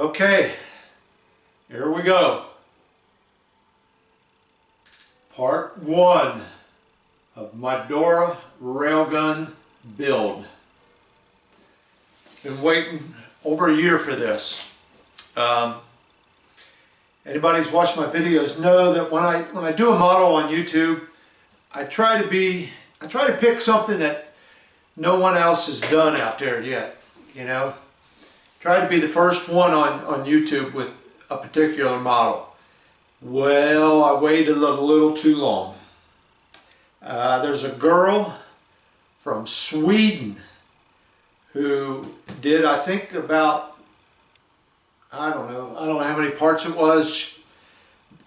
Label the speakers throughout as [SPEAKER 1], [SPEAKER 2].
[SPEAKER 1] Okay, here we go. Part 1 of my Dora Railgun build. Been waiting over a year for this. Anybody who's watched my videos know that when I do a model on YouTube, I try to pick something that no one else has done out there yet, you know. Try to be the first one on YouTube with a particular model. Well, I waited a little too long. There's a girl from Sweden who did, I think, about, I don't know how many parts it was,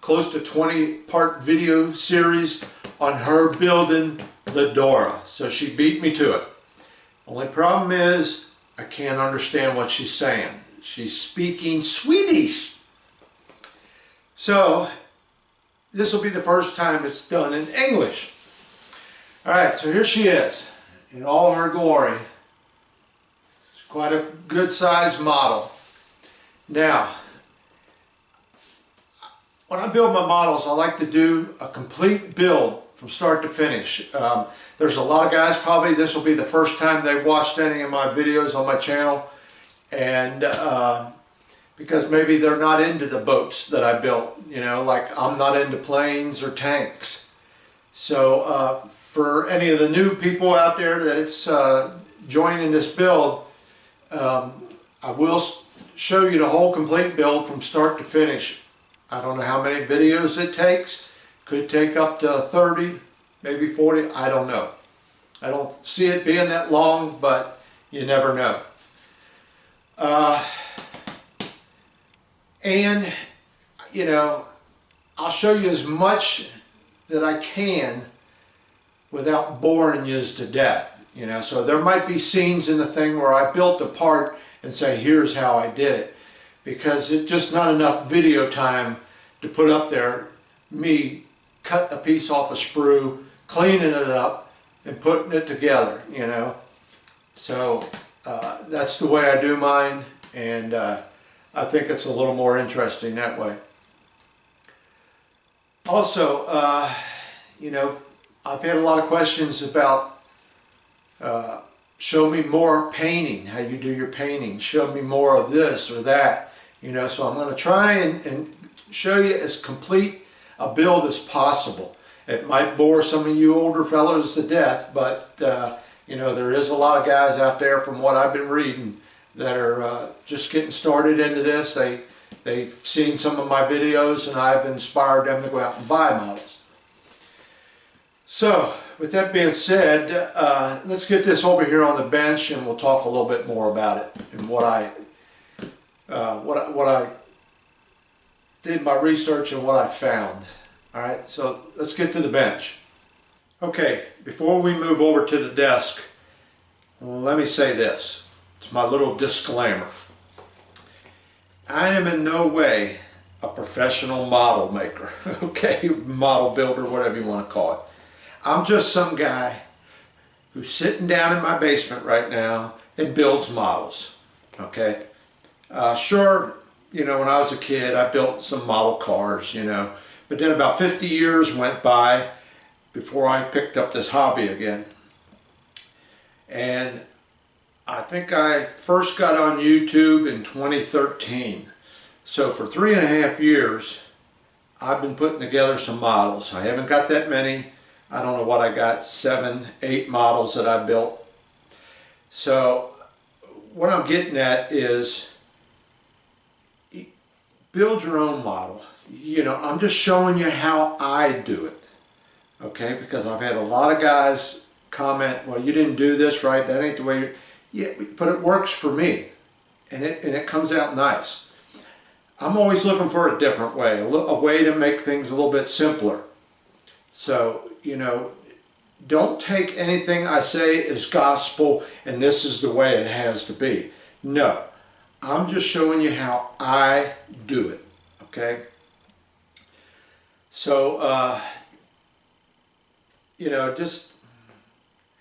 [SPEAKER 1] close to 20-part video series on her building the Dora. So she beat me to it. Only problem is I can't understand what she's saying. She's speaking Swedish. So this will be the first time it's done in English. Alright, so here she is in all her glory. It's quite a good sized model. Now, when I build my models, I like to do a complete build from start to finish. There's a lot of guys, probably this will be the first time they've watched any of my videos on my channel, and because maybe they're not into the boats that I built, you know, like I'm not into planes or tanks. So for any of the new people out there that it's joining this build, I will show you the whole complete build from start to finish. I don't know how many videos it takes. Could take up to 30, maybe 40, I don't know. I don't see it being that long, but you never know. And, you know, I'll show you as much that I can without boring you to death. You know, so there might be scenes in the thing where I built a part and say, here's how I did it. Because it's just not enough video time to put up there me cut a piece off a sprue, cleaning it up, and putting it together, you know. So that's the way I do mine, and I think it's a little more interesting that way. Also, you know, I've had a lot of questions about show me more painting, how you do your painting, show me more of this or that, you know. So I'm going to try and show you as complete a build as possible. It might bore some of you older fellows to death, but you know, there is a lot of guys out there, from what I've been reading, that are just getting started into this. They've seen some of my videos and I've inspired them to go out and buy models. So with that being said, let's get this over here on the bench and we'll talk a little bit more about it and what I did my research and what I found. Alright, so let's get to the bench. Okay, before we move over to the desk, let me say this. It's my little disclaimer. I am in no way a professional model maker, okay, model builder, whatever you want to call it. I'm just some guy who's sitting down in my basement right now and builds models, okay. Sure, you know, when I was a kid, I built some model cars, you know, but then about 50 years went by before I picked up this hobby again. And I think I first got on YouTube in 2013. So for 3.5 years, I've been putting together some models. I haven't got that many. I don't know what I got, 7, 8 models that I built. So what I'm getting at is, build your own model. You know, I'm just showing you how I do it, okay? Because I've had a lot of guys comment, well, you didn't do this right, that ain't the way you... Yeah, but it works for me, and it comes out nice. I'm always looking for a different way, a way to make things a little bit simpler. So, you know, don't take anything I say as gospel and this is the way it has to be. No. I'm just showing you how I do it, okay? So, you know, just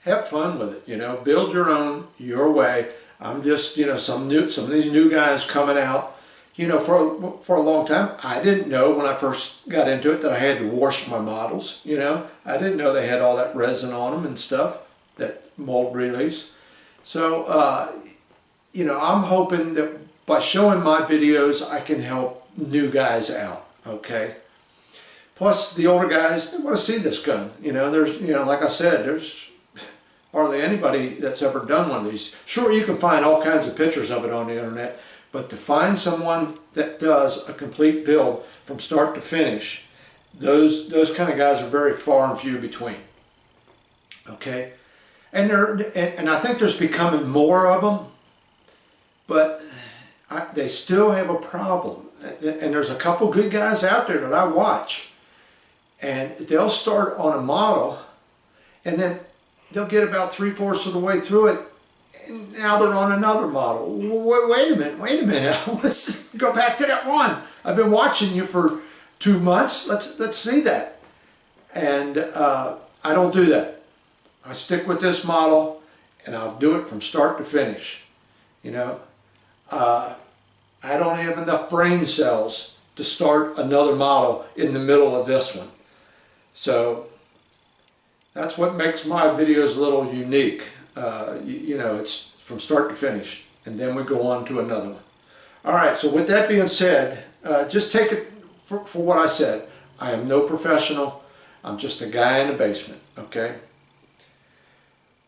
[SPEAKER 1] have fun with it, you know, build your own, your way. I'm just, you know, some of these new guys coming out, you know, for a long time, I didn't know when I first got into it that I had to wash my models, you know. I didn't know they had all that resin on them and stuff, that mold release. So, you know, I'm hoping that by showing my videos, I can help new guys out, okay? Plus, the older guys, they want to see this gun. You know, there's, you know, like I said, there's hardly anybody that's ever done one of these. Sure, you can find all kinds of pictures of it on the internet, but to find someone that does a complete build from start to finish, those kind of guys are very far and few between. Okay, and I think there's becoming more of them, but they still have a problem. And there's a couple good guys out there that I watch, and they'll start on a model, and then they'll get about 3/4 of the way through it, and now they're on another model. Wait a minute, let's go back to that one. I've been watching you for 2 months, let's see that. And I don't do that. I stick with this model, and I'll do it from start to finish. You know, I don't have enough brain cells to start another model in the middle of this one. So that's what makes my videos a little unique. You know, it's from start to finish, and then we go on to another one. All right, so with that being said, just take it for what I said. I am no professional. I'm just a guy in the basement, okay?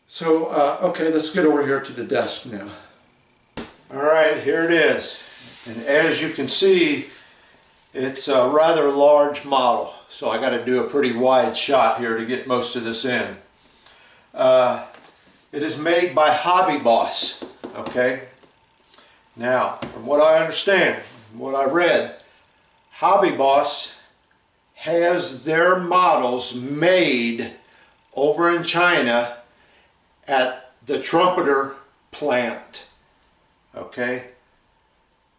[SPEAKER 1] So, okay, let's get over here to the desk now. All right, here it is. And as you can see, it's a rather large model. So I got to do a pretty wide shot here to get most of this in. It is made by Hobby Boss, okay? Now, from what I understand, from what I read, Hobby Boss has their models made over in China at the Trumpeter plant, okay?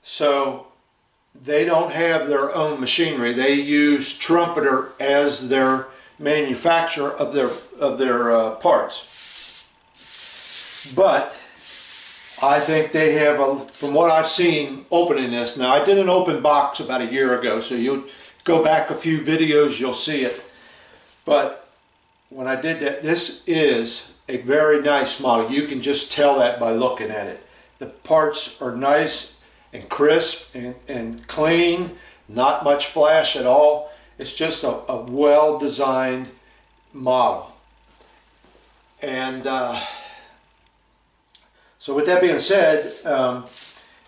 [SPEAKER 1] So they don't have their own machinery. They use Trumpeter as their manufacturer of their parts. But I think they have, from what I've seen opening this, now I did an open box about a year ago, so you'll go back a few videos, you'll see it. But when I did that, this is a very nice model. You can just tell that by looking at it. The parts are nice and crisp and clean, not much flash at all. It's just a well-designed model. And so with that being said,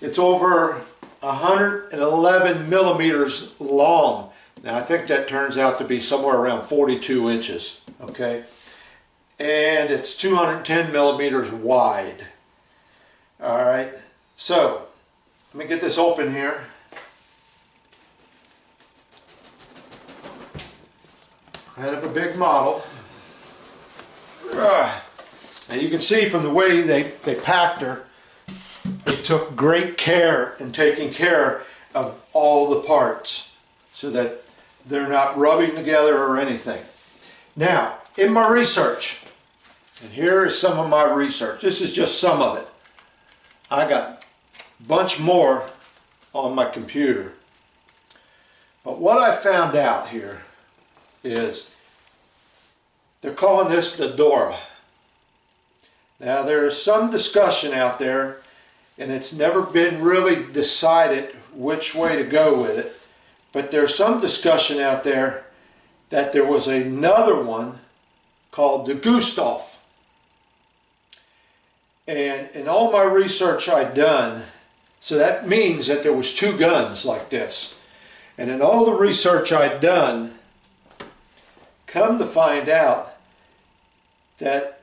[SPEAKER 1] it's over 111 millimeters long. Now I think that turns out to be somewhere around 42 inches, okay? And it's 210 millimeters wide. All right, so let me get this open here. Kind of a big model. Now you can see from the way they packed her, they took great care in taking care of all the parts so that they're not rubbing together or anything. Now, in my research, and here is some of my research. This is just some of it. I got a bunch more on my computer. But what I found out here is they're calling this the Dora. Now there is some discussion out there, and it's never been really decided which way to go with it, but there's some discussion out there that there was another one called the Gustav. And in all my research I'd done, so that means that there was two guns like this. And in all the research I'd done, come to find out that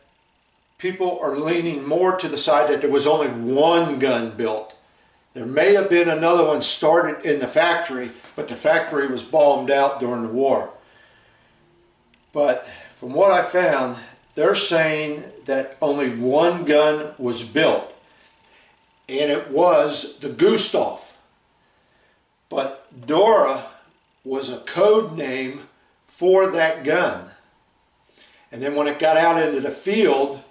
[SPEAKER 1] people are leaning more to the side that there was only one gun built. There may have been another one started in the factory, but the factory was bombed out during the war. But from what I found, they're saying that only one gun was built, and it was the Gustav. But Dora was a code name for that gun. And then when it got out into the field,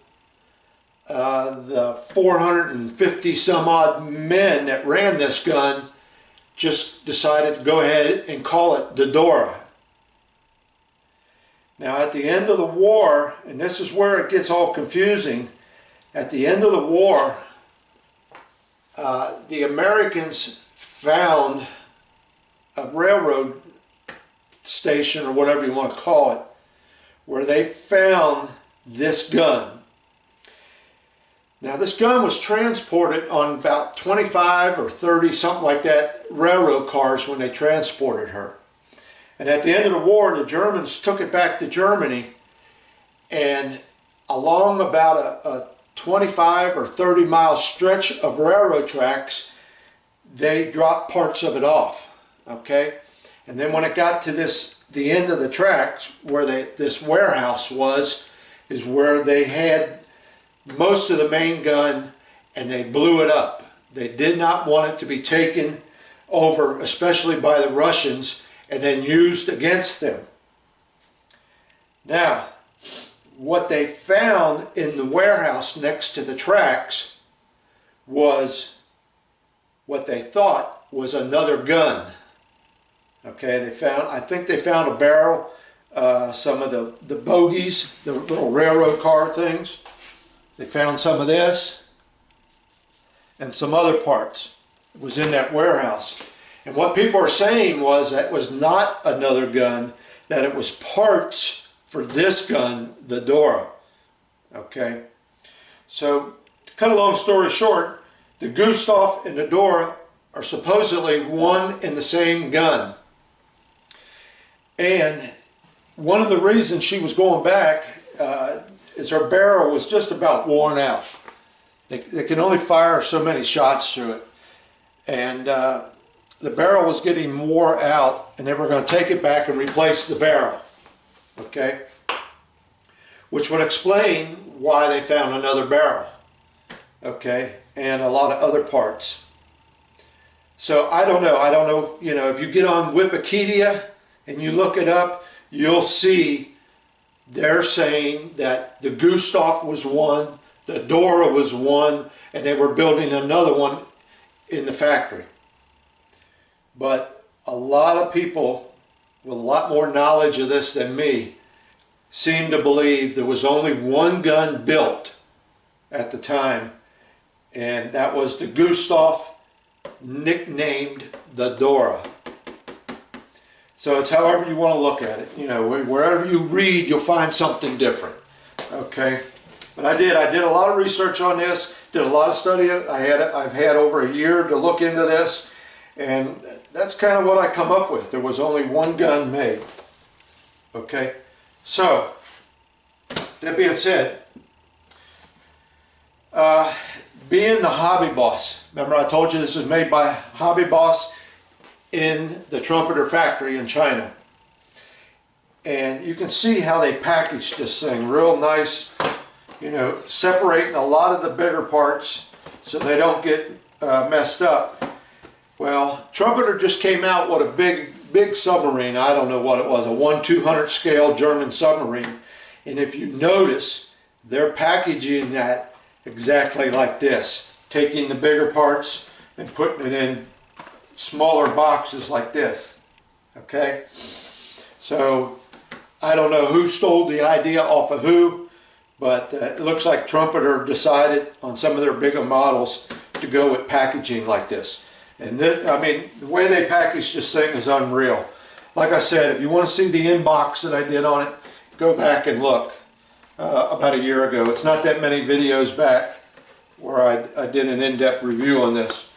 [SPEAKER 1] the 450 some odd men that ran this gun just decided to go ahead and call it the Dora. Now at the end of the war, and this is where it gets all confusing, at the end of the war, the Americans found a railroad station, or whatever you want to call it, where they found this gun. Now this gun was transported on about 25 or 30, something like that, railroad cars when they transported her. And at the end of the war, the Germans took it back to Germany, and along about a 25 or 30 mile stretch of railroad tracks, they dropped parts of it off, okay? And then when it got to the end of the tracks, where this warehouse was, is where they had most of the main gun, and they blew it up. They did not want it to be taken over, especially by the Russians, and then used against them. Now, what they found in the warehouse next to the tracks was what they thought was another gun. Okay, I think they found a barrel, some of the bogies, the little railroad car things. They found some of this and some other parts. It was in that warehouse. And what people are saying was that was not another gun, that it was parts for this gun, the Dora. Okay, so to cut a long story short, the Gustav and the Dora are supposedly one and the same gun. And one of the reasons she was going back is her barrel was just about worn out. They can only fire so many shots through it. And the barrel was getting wore out, and they were going to take it back and replace the barrel. Okay? Which would explain why they found another barrel. Okay? And a lot of other parts. So I don't know, you know, if you get on Wikipedia and you look it up, you'll see they're saying that the Gustav was one, the Dora was one, and they were building another one in the factory. But a lot of people with a lot more knowledge of this than me seem to believe there was only one gun built at the time, and that was the Gustav, nicknamed the Dora. So it's however you want to look at it. You know, wherever you read, you'll find something different. Okay, but I did a lot of research on this, did a lot of study. I've had over a year to look into this, and that's kind of what I come up with. There was only one gun made. Okay, so that being said, being the Hobby Boss, remember I told you this is made by Hobby Boss in the Trumpeter factory in China. And you can see how they packaged this thing real nice, you know, separating a lot of the bigger parts so they don't get messed up. Well, Trumpeter just came out with a big submarine. I don't know what it was, a 1/200 scale German submarine. And if you notice, they're packaging that exactly like this, taking the bigger parts and putting it in smaller boxes like this. Okay, so I don't know who stole the idea off of who, but it looks like Trumpeter decided on some of their bigger models to go with packaging like this. And this, I mean, the way they package this thing is unreal. Like I said, if you want to see the inbox that I did on it, go back and look about a year ago. It's not that many videos back where I did an in-depth review on this.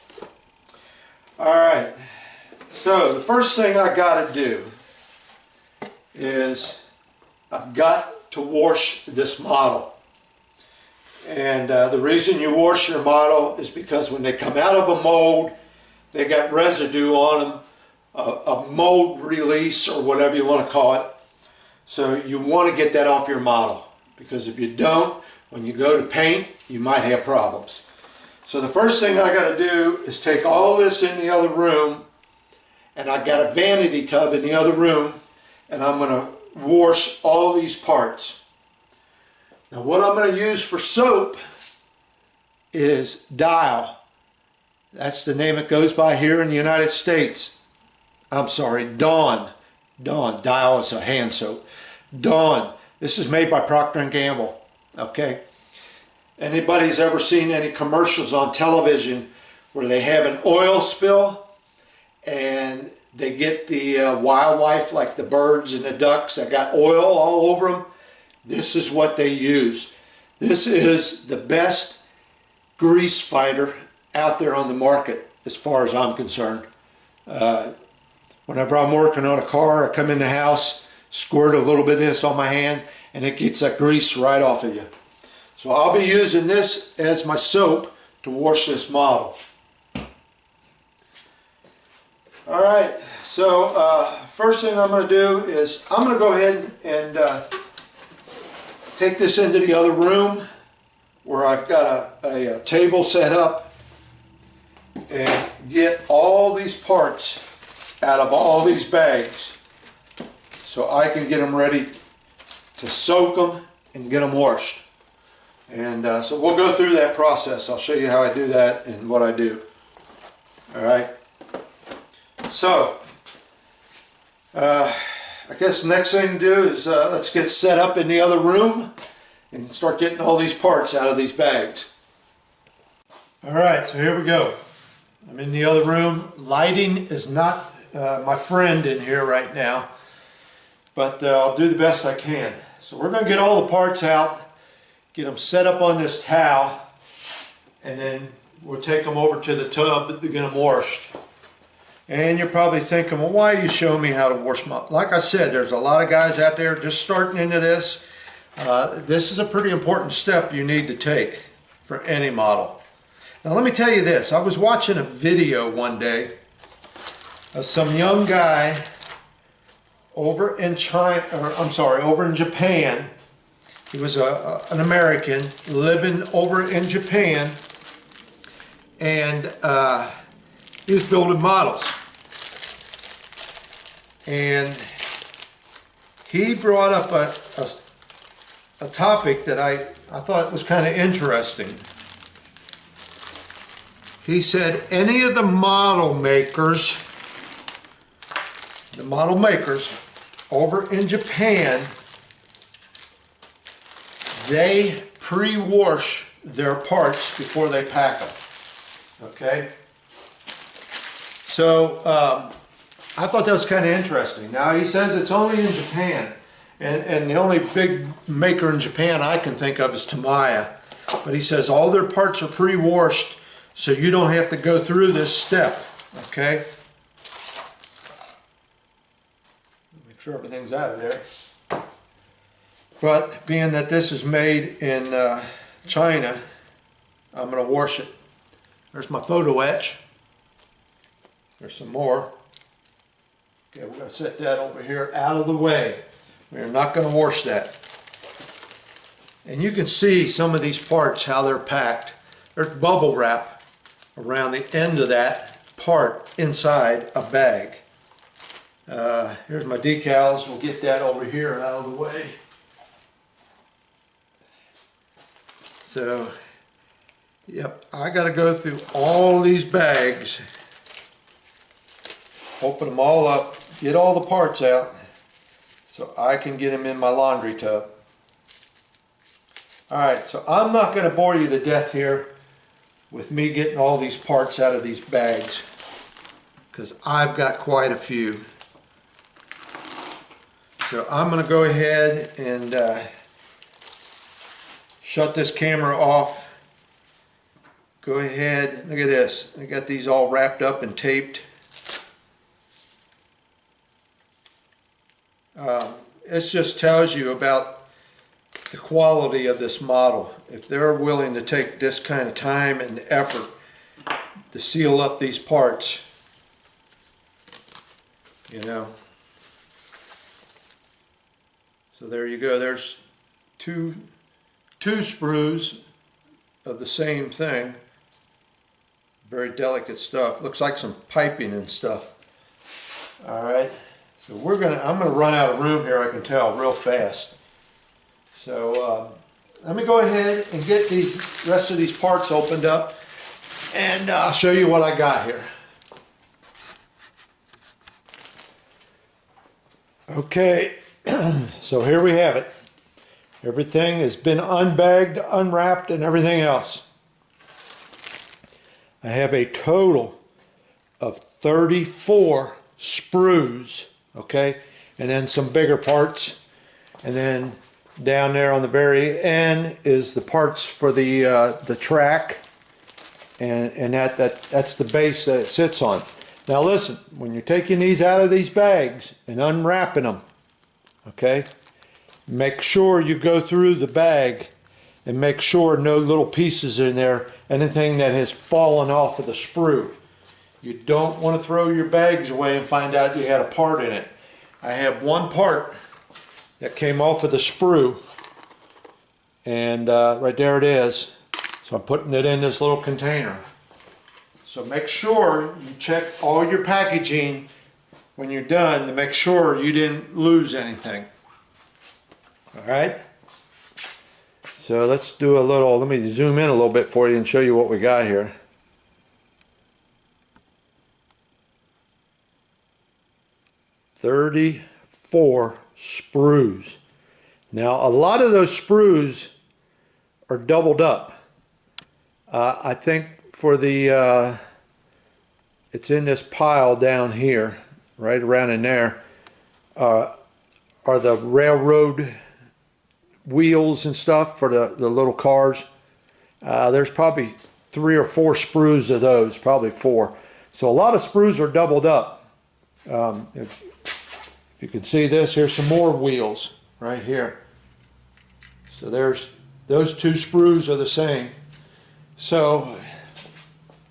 [SPEAKER 1] Alright, so the first thing I got to do is I've got to wash this model. And the reason you wash your model is because when they come out of a mold, they got residue on them, a mold release or whatever you want to call it. So you want to get that off your model, because if you don't, when you go to paint, you might have problems. So the first thing I got to do is take all this in the other room, and I got a vanity tub in the other room, and I'm going to wash all these parts. Now what I'm going to use for soap is Dial. That's the name it goes by here in the United States. I'm sorry, Dawn. Dawn. Dial is a hand soap. Dawn. This is made by Procter & Gamble. Okay? Anybody's ever seen any commercials on television where they have an oil spill and they get the wildlife like the birds and the ducks that got oil all over them? This is what they use. This is the best grease fighter out there on the market as far as I'm concerned. Whenever I'm working on a car, I come in the house, squirt a little bit of this on my hand, and it gets that grease right off of you. So I'll be using this as my soap to wash this model. Alright, so first thing I'm going to do is I'm going to go ahead and take this into the other room where I've got a table set up and get all these parts out of all these bags so I can get them ready to soak them and get them washed. And so we'll go through that process. I'll show you how I do that and what I do. Alright. So, I guess the next thing to do is let's get set up in the other room and start getting all these parts out of these bags. Alright, so here we go. I'm in the other room. Lighting is not my friend in here right now, but I'll do the best I can. So we're going to get all the parts out, get them set up on this towel, and then we'll take them over to the tub to get them washed. And you're probably thinking, well, why are you showing me how to wash my... Like I said, there's a lot of guys out there just starting into this. This is a pretty important step you need to take for any model. Now let me tell you this. I was watching a video one day of some young guy over in China, or I'm sorry, over in Japan. He was an American living over in Japan, and he was building models. And he brought up a topic that I thought was kind of interesting. He said any of the model makers over in Japan, they pre-wash their parts before they pack them. Okay? So I thought that was kind of interesting. Now he says it's only in Japan, and the only big maker in Japan I can think of is Tamiya. But he says all their parts are pre-washed, so you don't have to go through this step. Okay? Make sure everything's out of there. But being that this is made in China, I'm going to wash it. There's my photo etch. There's some more. Okay, we're going to set that over here out of the way. We're not going to wash that. And you can see some of these parts, how they're packed. There's bubble wrap around the end of that part inside a bag. Here's my decals. We'll get that over here out of the way. So, yep, I got to go through all these bags, open them all up, get all the parts out so I can get them in my laundry tub. Alright, so I'm not going to bore you to death here with me getting all these parts out of these bags, because I've got quite a few. So I'm going to go ahead and shut this camera off. Go ahead, look at this. I got these all wrapped up and taped. This just tells you about the quality of this model. If they're willing to take this kind of time and effort to seal up these parts, you know. So there you go. There's two sprues of the same thing. Very delicate stuff. Looks like some piping and stuff. Alright. So I'm gonna run out of room here, I can tell, real fast. So let me go ahead and get these rest of these parts opened up. and I'll show you what I got here. Okay, so here we have it. Everything has been unbagged, unwrapped, and everything else. I have a total of 34 sprues, okay, and then some bigger parts, and then down there on the very end is the parts for the track, and that's the base that it sits on. Now listen, when you're taking these out of these bags and unwrapping them, okay, make sure you go through the bag and make sure no little pieces in there, anything that has fallen off of the sprue. You don't want to throw your bags away and find out you had a part in it. I have one part that came off of the sprue, and right there it is. So I'm putting it in this little container. So make sure you check all your packaging when you're done to make sure you didn't lose anything. Alright, so let's do a little, let me zoom in a little bit for you and show you what we got here. "34 sprues. Now a lot of those sprues are doubled up. I think for the, it's in this pile down here, right around in there, are the railroad wheels and stuff for the little cars. There's probably 3 or 4 sprues of those, probably 4. So a lot of sprues are doubled up. If you can see this, here's some more wheels right here. So there's those 2 sprues are the same. So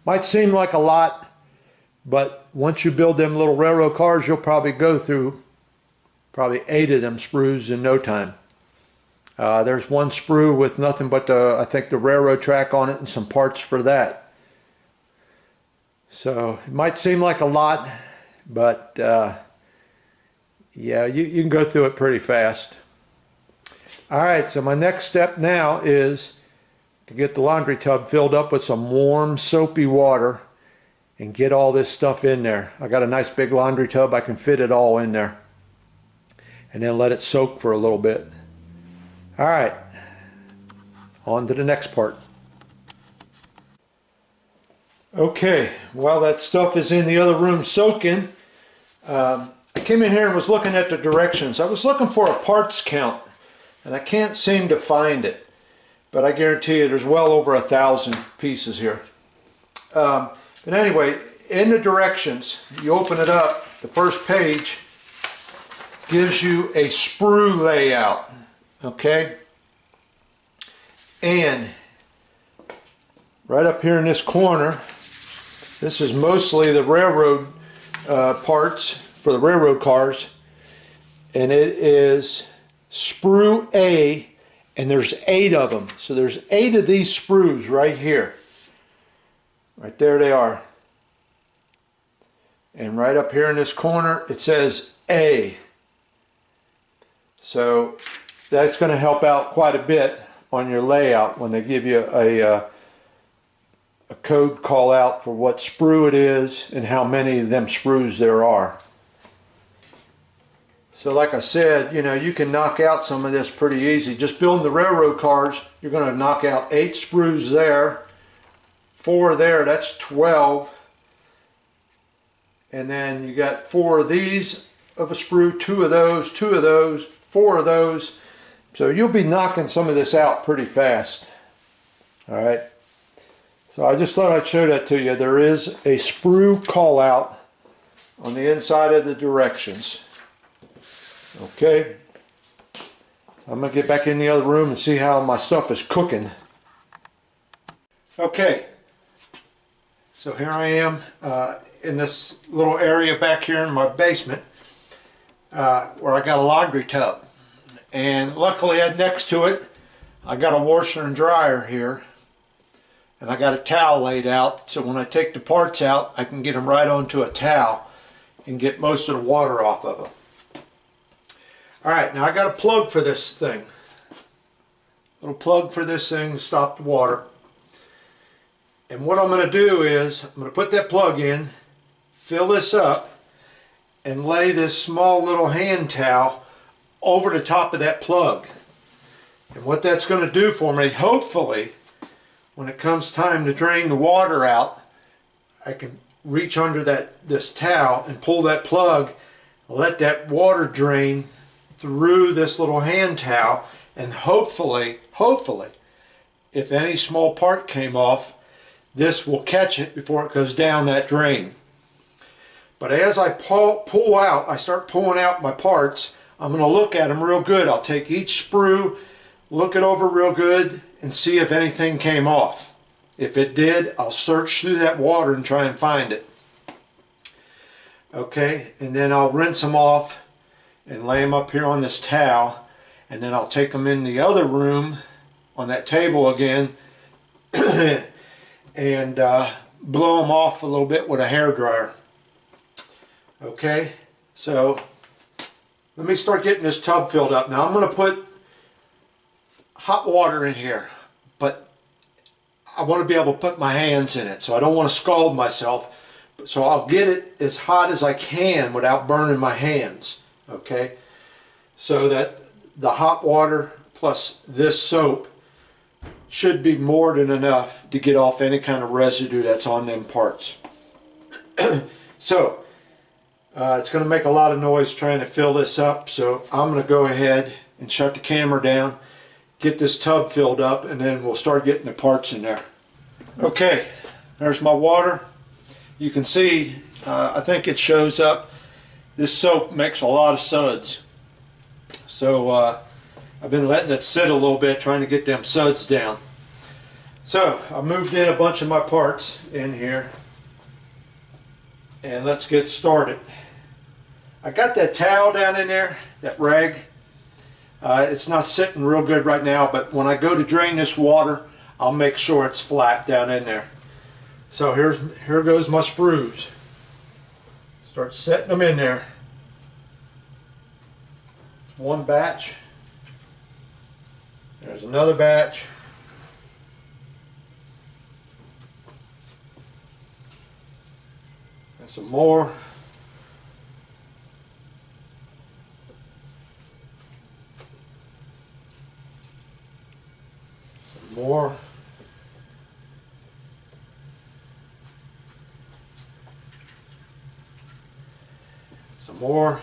[SPEAKER 1] might seem like a lot, but once you build them little railroad cars, you'll probably go through probably 8 of them sprues in no time. There's one sprue with nothing but I think the railroad track on it and some parts for that. So it might seem like a lot, but yeah, you can go through it pretty fast. Alright, so my next step now is to get the laundry tub filled up with some warm soapy water and get all this stuff in there. I got a nice big laundry tub, I can fit it all in there. And then let it soak for a little bit. Alright, on to the next part. Okay, while that stuff is in the other room soaking, I came in here and was looking at the directions. I was looking for a parts count and I can't seem to find it. But I guarantee you there's well over 1,000 pieces here. But anyway, in the directions, you open it up, the first page gives you a sprue layout, okay? And right up here in this corner, this is mostly the railroad parts for the railroad cars, and it is sprue A, and there's 8 of them. So there's 8 of these sprues right here. Right there they are. And right up here in this corner it says A. So that's going to help out quite a bit on your layout when they give you a code call out for what sprue it is and how many of them sprues there are. So like I said, you know, you can knock out some of this pretty easy. Just building the railroad cars, you're going to knock out 8 sprues there, 4 there, that's 12. And then you got 4 of these of a sprue, 2 of those, 2 of those, 4 of those. So you'll be knocking some of this out pretty fast. Alright. So I just thought I'd show that to you. There is a sprue call out on the inside of the directions. Okay, I'm going to get back in the other room and see how my stuff is cooking. Okay, so here I am in this little area back here in my basement where I got a laundry tub. And luckily next to it I got a washer and dryer here. And I got a towel laid out, so when I take the parts out I can get them right onto a towel and get most of the water off of them. Alright, now I got a plug for this thing. A little plug for this thing to stop the water. And what I'm going to do is I'm going to put that plug in, fill this up, and lay this small little hand towel over the top of that plug. And what that's going to do for me, hopefully, when it comes time to drain the water out, I can reach under this towel and pull that plug, let that water drain through this little hand towel, and hopefully, if any small part came off, this will catch it before it goes down that drain. But as I start pulling out my parts, I'm going to look at them real good. I'll take each sprue, look it over real good, and see if anything came off. If it did, I'll search through that water and try and find it. Okay, and then I'll rinse them off and lay them up here on this towel, and then I'll take them in the other room on that table again and blow them off a little bit with a hairdryer. Okay, so let me start getting this tub filled up. Now I'm going to put hot water in here, but I want to be able to put my hands in it, so I don't want to scald myself. So I'll get it as hot as I can without burning my hands. Okay, so that the hot water plus this soap should be more than enough to get off any kind of residue that's on them parts. So it's going to make a lot of noise trying to fill this up, so I'm going to go ahead and shut the camera down, get this tub filled up, and then we'll start getting the parts in there. Okay, there's my water. You can see, I think it shows up, this soap makes a lot of suds. So I've been letting it sit a little bit, trying to get them suds down. So I moved in a bunch of my parts in here, and let's get started. I got that towel down in there, that rag. It's not sitting real good right now, but when I go to drain this water, I'll make sure it's flat down in there. So here goes my sprues. Start setting them in there. One batch. There's another batch. And some more. Some more. Some more.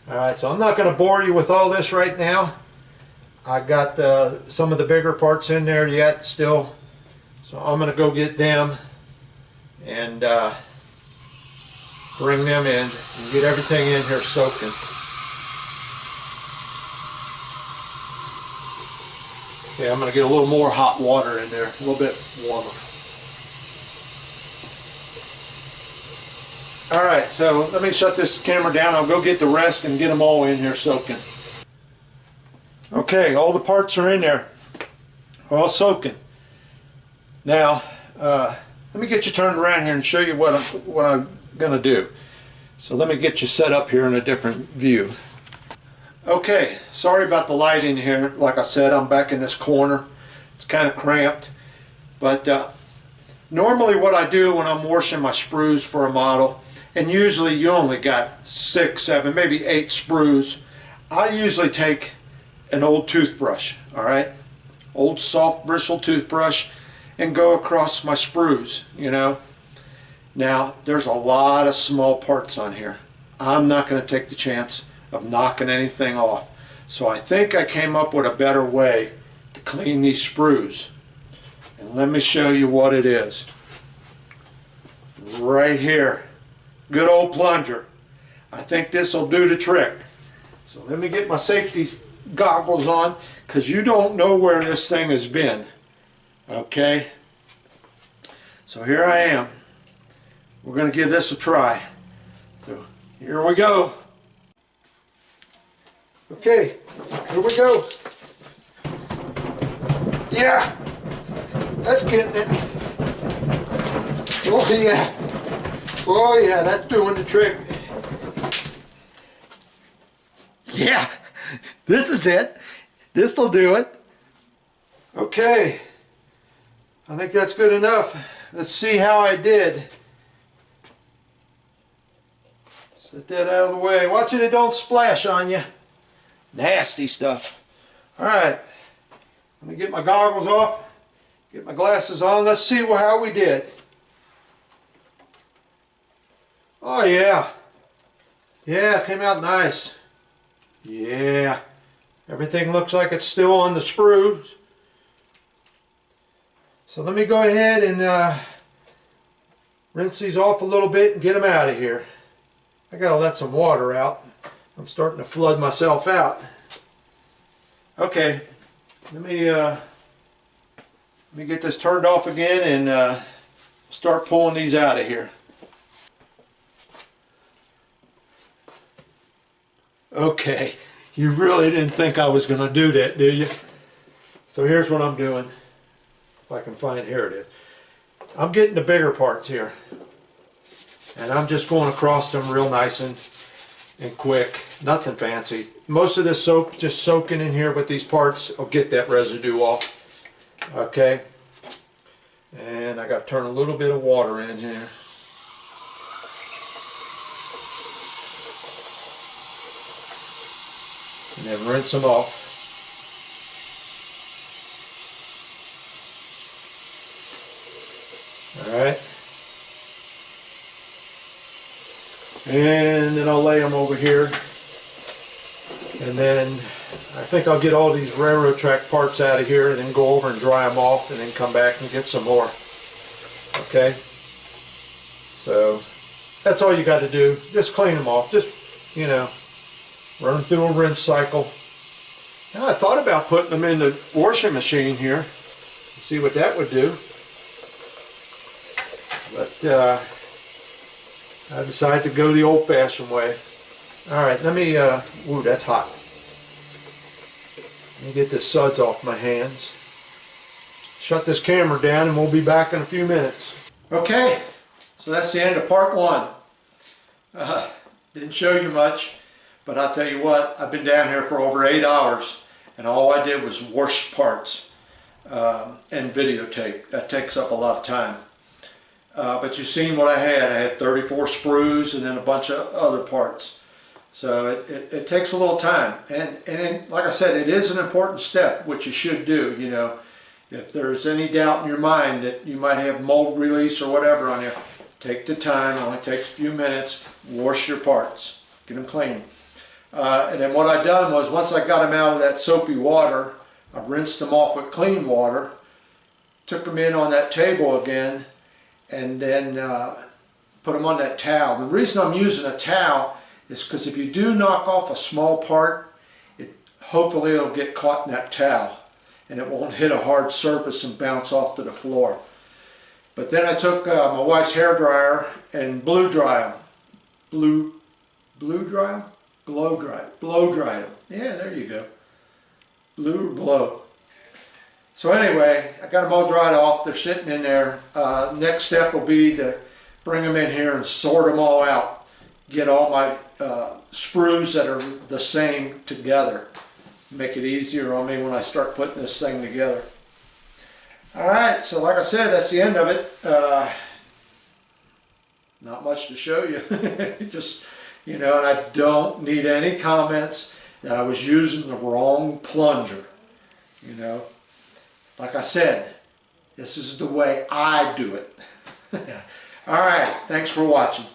[SPEAKER 1] Alright, so I'm not going to bore you with all this right now. I got some of the bigger parts in there yet still, so I'm going to go get them and bring them in and get everything in here soaking. Okay, I'm going to get a little more hot water in there, a little bit warmer. Alright, so let me shut this camera down. I'll go get the rest and get them all in here soaking. Okay, all the parts are in there, all soaking. Now, let me get you turned around here and show you what I'm going to do. So let me get you set up here in a different view. Okay, sorry about the light in here. Like I said, I'm back in this corner. It's kind of cramped. But normally what I do when I'm washing my sprues for a model, and usually you only got 6, 7, maybe 8 sprues, I usually take an old toothbrush, alright? Old soft bristle toothbrush, and go across my sprues, you know. Now, there's a lot of small parts on here. I'm not going to take the chance of knocking anything off. So I think I came up with a better way to clean these sprues. And let me show you what it is. Right here. Good old plunger. I think this will do the trick. So let me get my safety goggles on, because you don't know where this thing has been. Okay? So here I am. We're going to give this a try. So here we go. Okay, here we go. Yeah, that's getting it. Oh yeah. Oh yeah, that's doing the trick. Yeah, this is it. This'll do it. Okay, I think that's good enough. Let's see how I did. Set that out of the way. Watch it don't splash on you. Nasty stuff. Alright. Let me get my goggles off. Get my glasses on. Let's see how we did. Oh yeah. Yeah, it came out nice. Yeah. Everything looks like it's still on the sprues. So let me go ahead and rinse these off a little bit and get them out of here. I gotta let some water out. I'm starting to flood myself out. Okay, let me get this turned off again and start pulling these out of here. Okay, you really didn't think I was going to do that, do you? So here's what I'm doing. If I can find, here it is. I'm getting the bigger parts here. And I'm just going across them real nice and quick. Nothing fancy. Most of this soap just soaking in here with these parts will get that residue off. Okay. And I got to turn a little bit of water in here. And then rinse them off. Alright. And then I'll lay them over here. And then I think I'll get all these railroad track parts out of here and then go over and dry them off and then come back and get some more. Okay? So that's all you got to do. Just clean them off. Just, you know, run them through a rinse cycle. Now I thought about putting them in the washing machine here. See what that would do. But I decided to go the old-fashioned way. Alright, let me, ooh, that's hot. Let me get the suds off my hands. Shut this camera down and we'll be back in a few minutes. Okay, so that's the end of part one. Didn't show you much, but I'll tell you what, I've been down here for over 8 hours and all I did was wash parts and videotape. That takes up a lot of time. But you've seen what I had. I had 34 sprues and then a bunch of other parts. So it takes a little time. And like I said, it is an important step, which you should do. You know, if there's any doubt in your mind that you might have mold release or whatever on you, take the time. It only takes a few minutes. Wash your parts. Get them clean. And then what I done was, once I got them out of that soapy water, I rinsed them off with clean water, took them in on that table again, and then put them on that towel. The reason I'm using a towel is because if you do knock off a small part, hopefully it'll get caught in that towel and it won't hit a hard surface and bounce off to the floor. But then I took my wife's hair dryer and blow dried them. Blow dried them. Yeah, there you go. Blow. So anyway, I got them all dried off. They're sitting in there. Next step will be to bring them in here and sort them all out. Get all my sprues that are the same together. Make it easier on me when I start putting this thing together. Alright, so like I said, that's the end of it. Not much to show you. Just, you know, and I don't need any comments that I was using the wrong plunger. You know. Like I said, this is the way I do it. Alright, thanks for watching.